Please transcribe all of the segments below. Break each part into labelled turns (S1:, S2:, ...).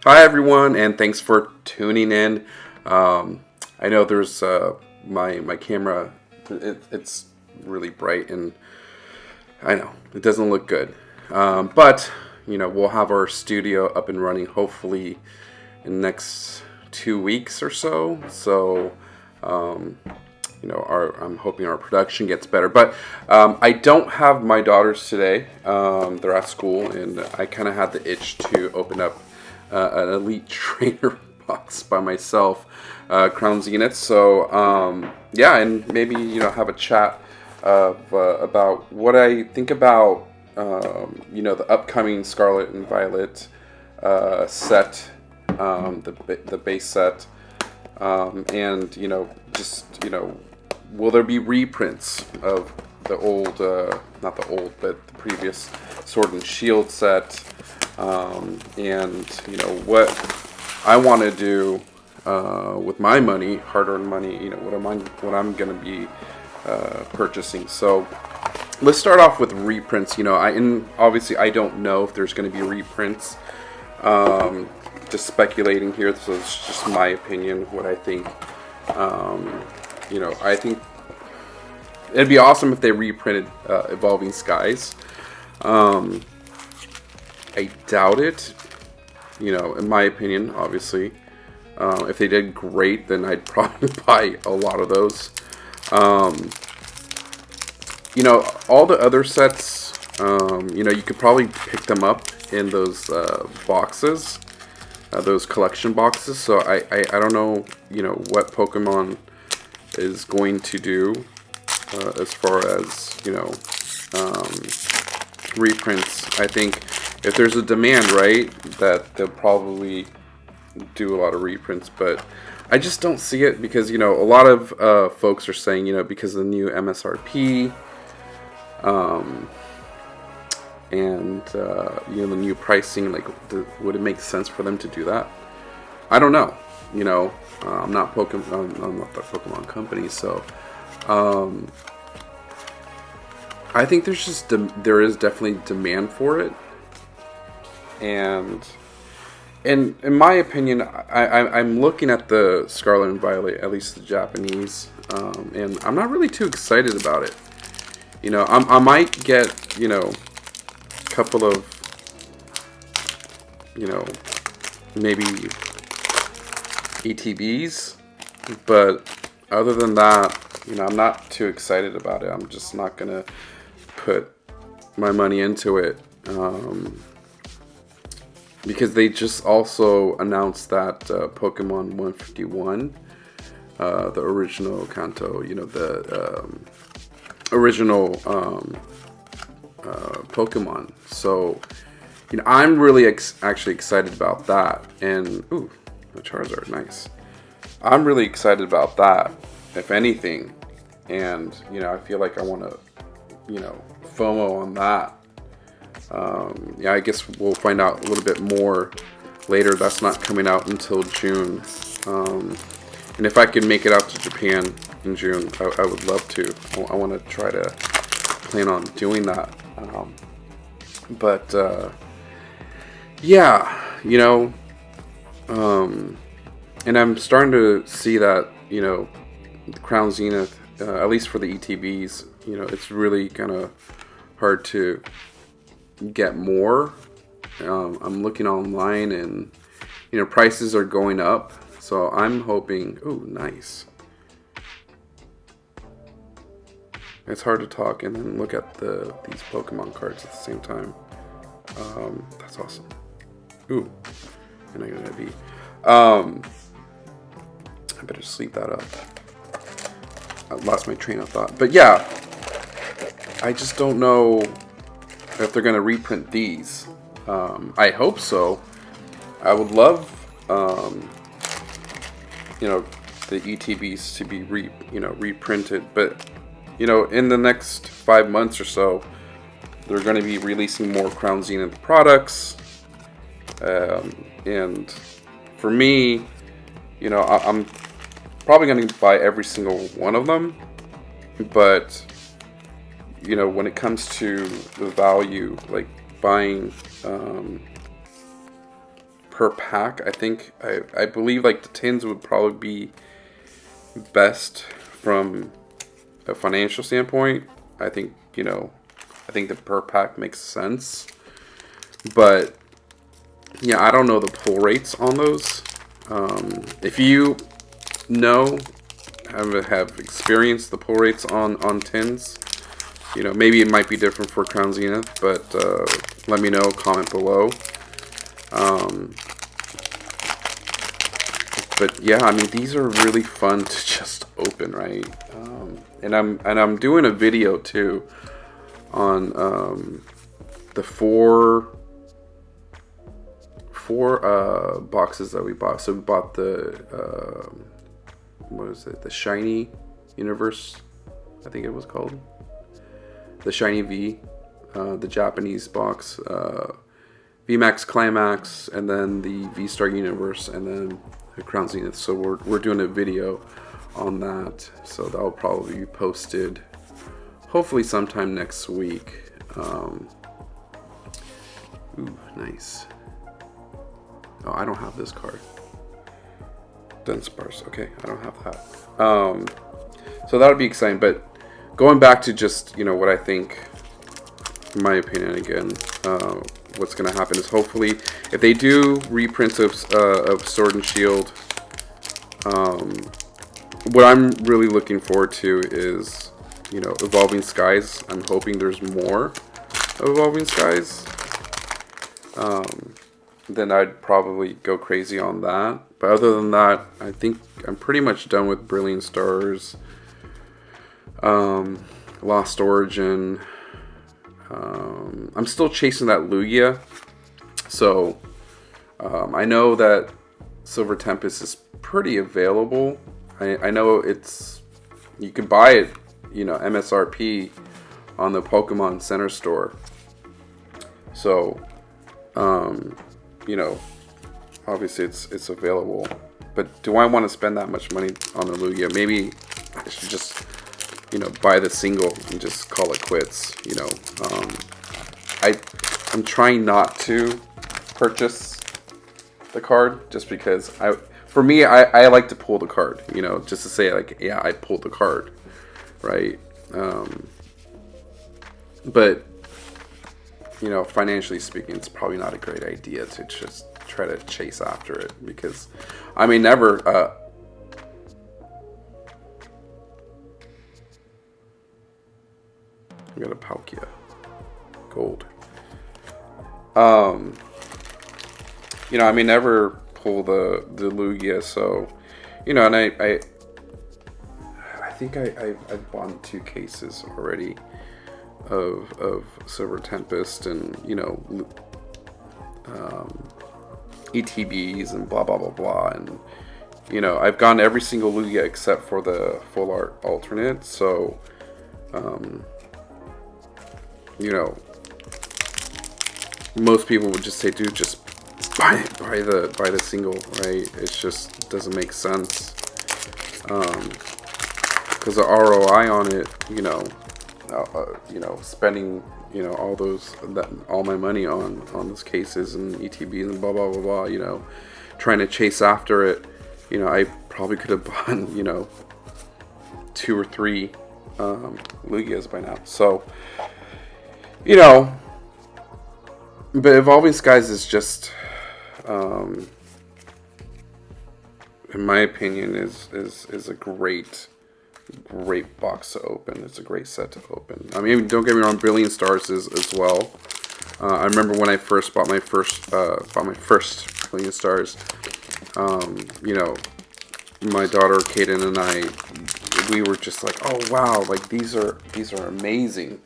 S1: Hi everyone, and thanks for tuning in. I know there's my camera. It's really bright, and I know it doesn't look good. But we'll have our studio up and running hopefully in the next 2 weeks or so. So I'm hoping our production gets better. But I don't have my daughters today. They're at school, and I kind of had the itch to open up an Elite Trainer box by myself, Crown Zenith. So and maybe have a chat about what I think about the upcoming Scarlet and Violet set, the base set, and will there be reprints of the old, not the old, but the previous Sword and Shield set? And what I want to do with my money, hard-earned money, what I'm going to be purchasing. So let's start off with reprints. Obviously I don't know if there's going to be reprints. Just speculating here, so it's just my opinion, what I think. I think it'd be awesome if they reprinted Evolving Skies. I doubt it, in my opinion, obviously. If they did, great, then I'd probably buy a lot of those. All the other sets, you could probably pick them up in those boxes, those collection boxes. So I don't know, what Pokemon is going to do as far as, reprints. I think if there's a demand, right, that they'll probably do a lot of reprints, but I just don't see it because, a lot of folks are saying, because of the new MSRP, and the new pricing, would it make sense for them to do that? I don't know. I'm not Pokemon. I'm not the Pokemon company, so I think there is definitely demand for it, and in my opinion, I'm looking at the Scarlet and Violet, at least the Japanese, and I'm not really too excited about it. I might get a couple of maybe ETBs, but other than that, I'm not too excited about it. I'm just not gonna put my money into it, because they just also announced that Pokemon 151, the original Kanto, the original Pokemon. So, I'm really actually excited about that. And ooh, the Charizard, nice. I'm really excited about that, if anything. And I feel like I want to, FOMO on that. I guess we'll find out a little bit more later. That's not coming out until June. And if I could make it out to Japan in June, I would love to. I want to try to plan on doing that. And I'm starting to see that, Crown Zenith, at least for the ETBs, it's really kind of hard to get more. I'm looking online, and prices are going up, so I'm hoping. Ooh, nice. It's hard to talk and then look at these Pokemon cards at the same time. That's awesome. Ooh, and I'm gonna be. I better sleep that up. I lost my train of thought, but yeah, I just don't know if they're gonna reprint these. I hope so. I would love, the ETBs to be reprinted, but in the next 5 months or so, they're going to be releasing more Crown Zenith products, and for me, I'm probably going to buy every single one of them, but when it comes to the value, like buying per pack. I believe like the tins would probably be best from a financial standpoint. I think, I think the per pack makes sense. But yeah, I don't know the pull rates on those. If you know, have experienced the pull rates on tins, maybe it might be different for Crown Zenith, but let me know, comment below. But yeah, I mean, these are really fun to just open, right? And I'm doing a video too on the four boxes that we bought. So we bought the what is it? The Shiny Universe, I think it was called. The Shiny V, the Japanese box, VMAX Climax, and then the V-Star Universe, and then the Crown Zenith. So we're doing a video on that. So that'll probably be posted hopefully sometime next week. Ooh, nice. Oh, I don't have this card. Dunsparce. Okay, I don't have that. So that would be exciting. But going back to just, what I think, in my opinion, again, what's going to happen is hopefully, if they do reprints of Sword and Shield, what I'm really looking forward to is, Evolving Skies. I'm hoping there's more of Evolving Skies. Then I'd probably go crazy on that. But other than that, I think I'm pretty much done with Brilliant Stars, Lost Origin. I'm still chasing that Lugia. So I know that Silver Tempest is pretty available. I know you can buy it, MSRP on the Pokemon Center store. So obviously it's available. But do I want to spend that much money on the Lugia? Maybe I should just, buy the single and just call it quits. I'm trying not to purchase the card just because for me, I like to pull the card, just to say like, yeah, I pulled the card, right? But financially speaking, it's probably not a great idea to just try to chase after it, because I may never I got a Palkia gold. I may never pull the Lugia, so and I think I've bought 2 cases already of Silver Tempest, and ETBs and blah blah blah blah, and I've gotten every single Lugia except for the full art alternate. So most people would just say, dude, just buy the single, right? It just doesn't make sense, because the ROI on it, spending all my money on those cases and ETBs and blah blah blah blah, trying to chase after it, I probably could have bought 2 or 3 Lugias by now. So but Evolving Skies is just, in my opinion, is a great box to open. It's a great set to open. I mean, don't get me wrong, Brilliant Stars is as well. I remember when I first bought my first Brilliant Stars. My daughter Kaden and I, we were just like, oh wow, like these are amazing.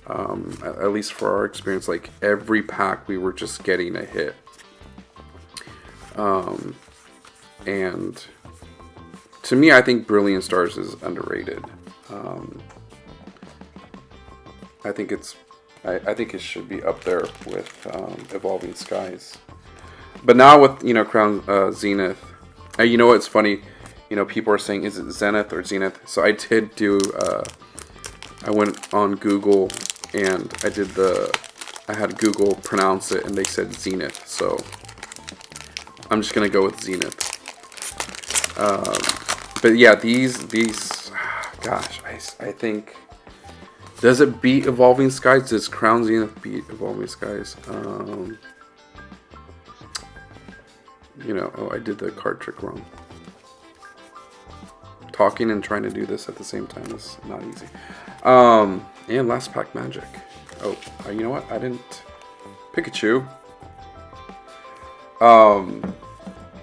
S1: At least for our experience, like every pack we were just getting a hit. And to me, I think Brilliant Stars is underrated. I think it should be up there with Evolving Skies. But now with Crown Zenith, what's funny? People are saying, is it Zenith or Zenith? So I did do. I went on Google and I had Google pronounce it, and they said Zenith. So I'm just gonna go with Zenith. But yeah, these, gosh, I think, does it beat Evolving Skies? Does Crown Zenith beat Evolving Skies? You know, oh, I did the card trick wrong. Talking and trying to do this at the same time is not easy. And last pack magic. Oh, you know what? I didn't. Pikachu.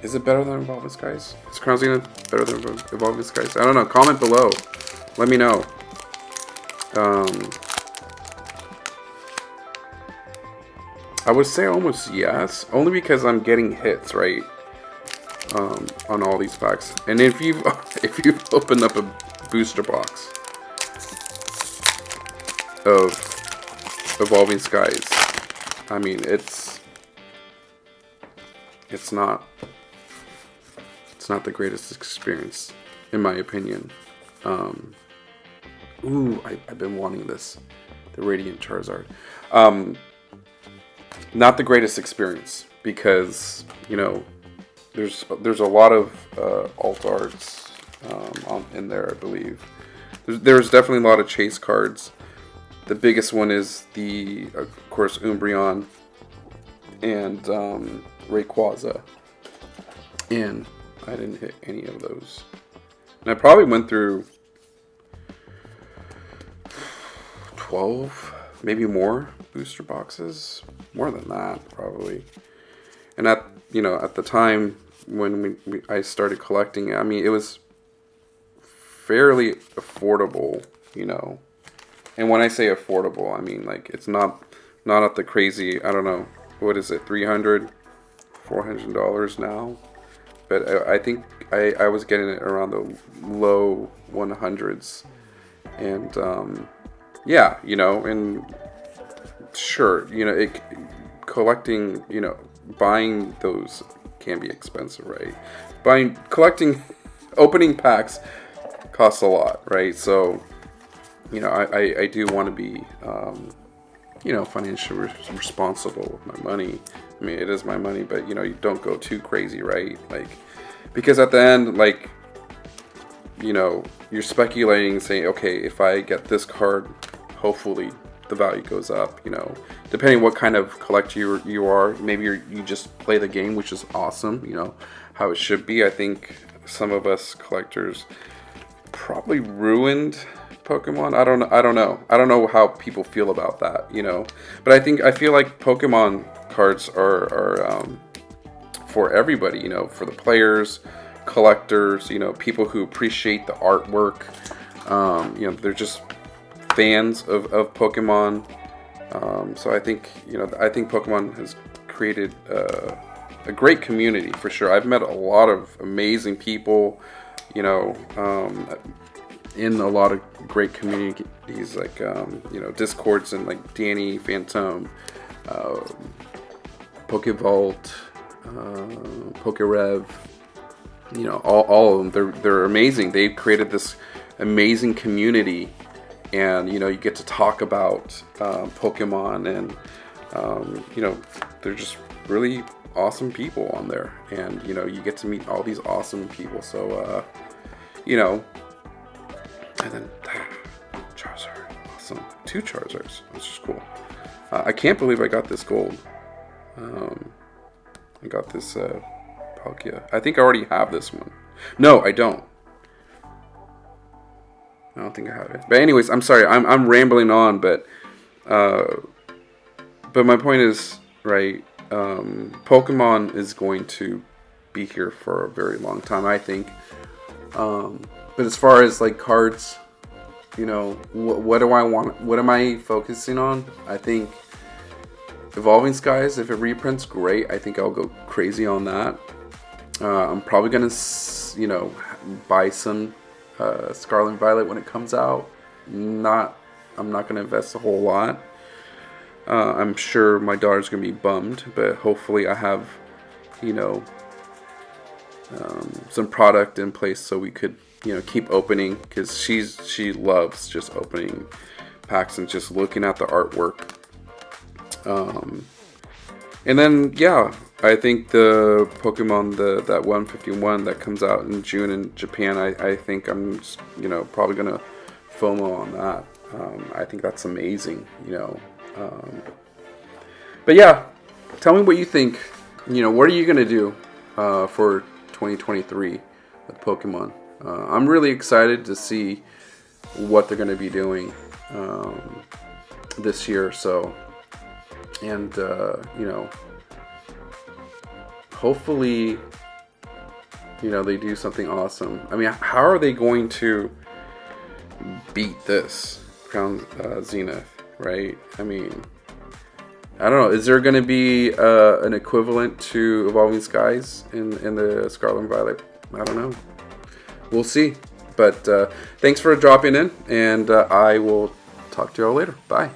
S1: Is it better than Evolving Skies? Is Crown Zenith better than Evolving Skies? I don't know. Comment below. Let me know. I would say almost yes, only because I'm getting hits, right? On all these packs. And if you've opened up a booster box of Evolving Skies, I mean, it's not the greatest experience, in my opinion. Ooh, I've been wanting this, the Radiant Charizard. Not the greatest experience because, you know, there's a lot of alt arts in there, I believe. There's definitely a lot of chase cards. The biggest one is of course, Umbreon and Rayquaza. And I didn't hit any of those. And I probably went through 12, maybe more booster boxes. More than that, probably. And at the time when I started collecting, I mean, it was fairly affordable, you know. And when I say affordable, I mean, like, it's not at the crazy, I don't know, what is it, $300, $400 now? But I think I was getting it around the low 100s. And, yeah, you know, and sure, you know, collecting, you know, buying those can be expensive, right? Collecting, opening packs costs a lot, right? So, you know, I do want to be, you know, financially responsible with my money. I mean, it is my money, but, you know, you don't go too crazy, right? Like, because at the end, like, you know, you're speculating, saying, okay, if I get this card, hopefully the value goes up, you know, depending what kind of collector you are. Maybe you just play the game, which is awesome, you know, how it should be. I think some of us collectors probably ruined Pokemon. I don't know how people feel about that, you know, but I feel like Pokemon cards are for everybody, you know, for the players, collectors, you know, people who appreciate the artwork. You know, they're just fans of Pokemon. So I think Pokemon has created a great community for sure. I've met a lot of amazing people, you know, in a lot of great communities, like you know, Discords and like Danny Phantom, Pokevault, Pokerev, you know, all of them. They're amazing. They've created this amazing community, and you know, you get to talk about Pokemon, and you know, they're just really awesome people on there, and you know, you get to meet all these awesome people. So you know, and then Charizard, awesome, 2 Charizards, which is cool. I can't believe I got this gold. I got this Palkia. I think I already have this one. No, I don't. I don't think I have it. But anyways, I'm sorry. I'm rambling on, but my point is, right, Pokemon is going to be here for a very long time, I think. But as far as like cards, you know, what do I want? What am I focusing on? I think Evolving Skies, if it reprints, great. I think I'll go crazy on that. I'm probably gonna, you know, buy some Scarlet and Violet when it comes out. I'm not gonna invest a whole lot. I'm sure my daughter's gonna be bummed, but hopefully I have, you know, some product in place so we could, you know, keep opening, because she loves just opening packs and just looking at the artwork. And then yeah, I think the Pokemon, that 151 that comes out in June in Japan, I think I'm, probably gonna FOMO on that. I think that's amazing, But yeah, tell me what you think. What are you gonna do for 2023 with Pokemon? I'm really excited to see what they're gonna be doing this year. So, and hopefully, they do something awesome. I mean, how are they going to beat this Crown Zenith, right? I mean, I don't know. Is there going to be an equivalent to Evolving Skies in the Scarlet and Violet? I don't know. We'll see. But thanks for dropping in, and I will talk to y'all later. Bye.